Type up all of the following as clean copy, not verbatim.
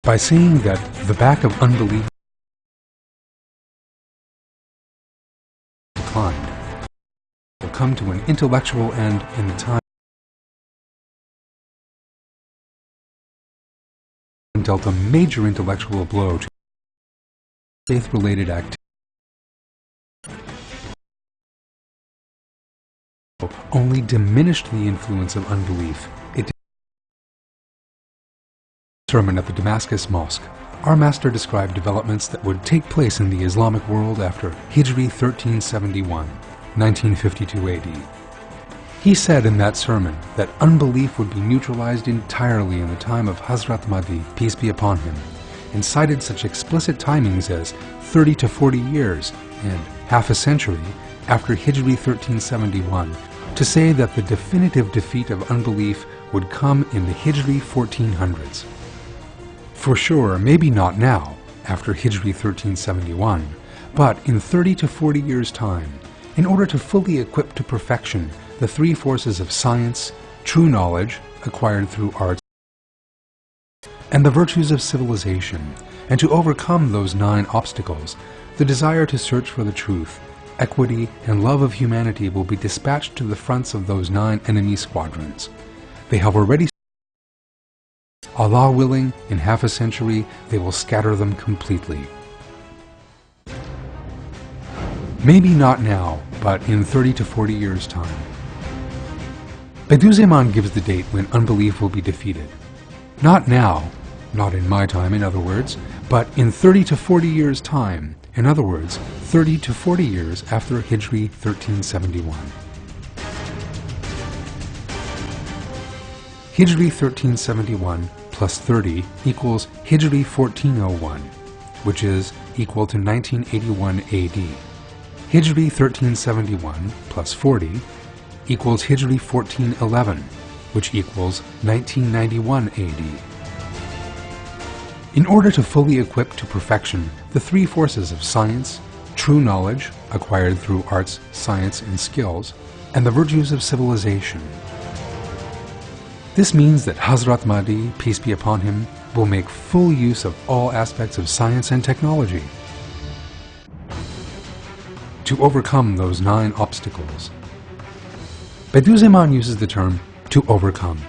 by saying that the back of unbelief declined will come to an intellectual end in the time dealt a major intellectual blow to faith-related activity. Only diminished the influence of unbelief. It sermon at the Damascus Mosque, our Master described developments that would take place in the Islamic world after Hijri 1371, 1952 AD. He said in that sermon that unbelief would be neutralized entirely in the time of Hazrat Mahdi, peace be upon him, and cited such explicit timings as 30 to 40 years and half a century after Hijri 1371 to say that the definitive defeat of unbelief would come in the Hijri 1400s. For sure, maybe not now, after Hijri 1371, but in 30 to 40 years' time, in order to fully equip to perfection the three forces of science, true knowledge acquired through arts, and the virtues of civilization, and to overcome those 9 obstacles, the desire to search for the truth, equity, and love of humanity will be dispatched to the fronts of those 9 enemy squadrons. They have already, Allah willing, in half a century, they will scatter them completely. Maybe not now, but in 30 to 40 years' time. Bediüzzaman gives the date when unbelief will be defeated. Not now, not in my time in other words, but in 30 to 40 years' time, in other words, 30 to 40 years after Hijri 1371. Hijri 1371 plus 30 equals Hijri 1401, which is equal to 1981 AD. Hijri 1371 plus 40 equals Hijri 1411, which equals 1991 AD. In order to fully equip to perfection the three forces of science, true knowledge acquired through arts, science, and skills, and the virtues of civilization. This means that Hazrat Mahdi, peace be upon him, will make full use of all aspects of science and technology to overcome those 9 obstacles. Bediüzzaman uses the term to overcome.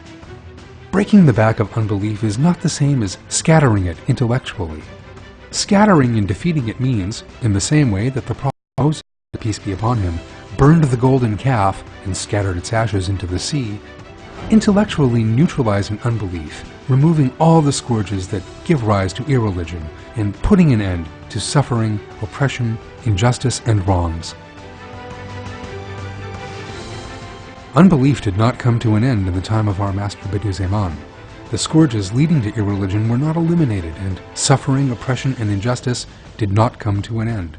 Breaking the back of unbelief is not the same as scattering it intellectually. Scattering and defeating it means, in the same way that the Prophet Moses, peace be upon him, burned the golden calf and scattered its ashes into the sea, intellectually neutralizing unbelief, removing all the scourges that give rise to irreligion, and putting an end to suffering, oppression, injustice, and wrongs. Unbelief did not come to an end in the time of our Master Bediüzzaman. The scourges leading to irreligion were not eliminated, and suffering, oppression, and injustice did not come to an end.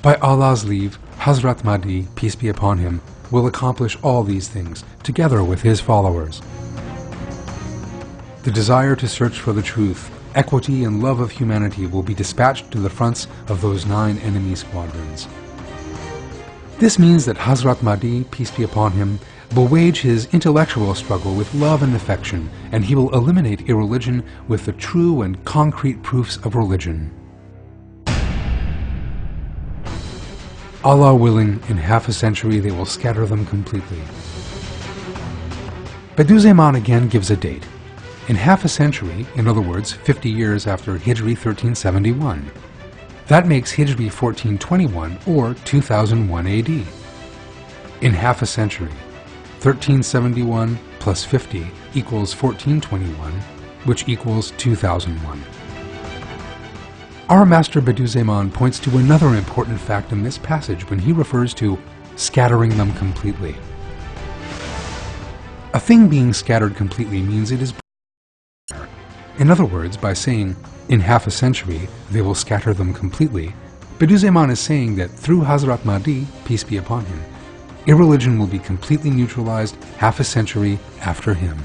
By Allah's leave, Hazrat Mahdi, peace be upon him, will accomplish all these things, together with his followers. The desire to search for the truth, equity, and love of humanity will be dispatched to the fronts of those 9 enemy squadrons. This means that Hazrat Mahdi, peace be upon him, will wage his intellectual struggle with love and affection, and he will eliminate irreligion with the true and concrete proofs of religion. Allah willing, in half a century they will scatter them completely. Bediüzzaman again gives a date. In half a century, in other words 50 years after Hijri 1371. That makes Hijri 1421 or 2001 AD. In half a century, 1371 plus 50 equals 1421, which equals 2001. Our Master Bediüzzaman points to another important fact in this passage when he refers to scattering them completely. A thing being scattered completely means it is. In other words, by saying, in half a century, they will scatter them completely, Bediüzzaman is saying that through Hazrat Mahdi, peace be upon him, irreligion will be completely neutralized half a century after him.